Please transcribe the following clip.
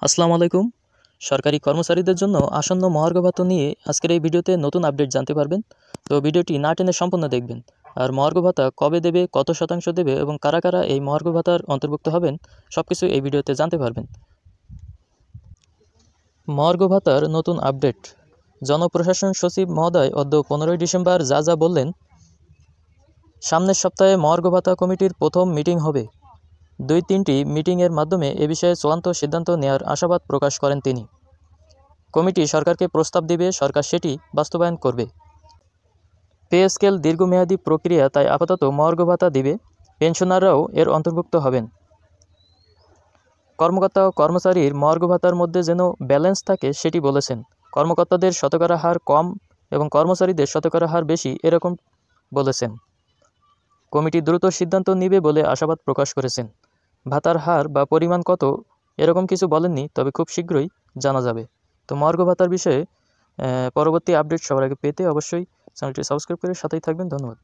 আসসালামু আলাইকুম। সরকারি কর্মচারীদের জন্য আসন্ন মহার্ঘ ভাতা নিয়ে আজকের এই ভিডিওতে নতুন আপডেট জানতে পারবেন। তো ভিডিওটি না টেনে সম্পূর্ণ দেখবেন। আর মহার্ঘ ভাতা কবে দেবে, কত শতাংশ দেবে এবং কারা কারা এই মহার্ঘ ভাতার অন্তর্ভুক্ত হবেন সবকিছু এই ভিডিওতে জানতে পারবেন। মহার্ঘ ভাতার নতুন আপডেট। জনপ্রশাসন সচিব মহোদয় অদ্য 15 ডিসেম্বর যা বললেন, সামনের সপ্তাহে মহার্ঘ ভাতা কমিটির প্রথম মিটিং হবে। 2-3টি মিটিংয়ের মাধ্যমে এ বিষয়ে চূড়ান্ত সিদ্ধান্ত নেওয়ার আশাবাদ প্রকাশ করেন তিনি। কমিটি সরকারকে প্রস্তাব দেবে, সরকার সেটি বাস্তবায়ন করবে। পে স্কেল দীর্ঘমেয়াদী প্রক্রিয়া, তাই আপাতত মহার্ঘ ভাতা দিবে, পেনশনাররাও এর অন্তর্ভুক্ত হবেন। কর্মকর্তা ও কর্মচারীর মহার্ঘ ভাতার মধ্যে যেন ব্যালেন্স থাকে সেটি বলেছেন। কর্মকর্তাদের শতকরা হার কম এবং কর্মচারীদের শতকরা হার বেশি, এরকম বলেছেন। কমিটি দ্রুত সিদ্ধান্ত নেবে বলে আশাবাদ প্রকাশ করেছেন। ভাতার হার বা পরিমাণ কত এরকম কিছু বলেননি, তবে খুব শীঘ্রই জানা যাবে। তো মহার্ঘ ভাতার বিষয়ে পরবর্তী আপডেট সবার আগে পেতে অবশ্যই চ্যানেলটি সাবস্ক্রাইব করে সাথেই থাকবেন। ধন্যবাদ।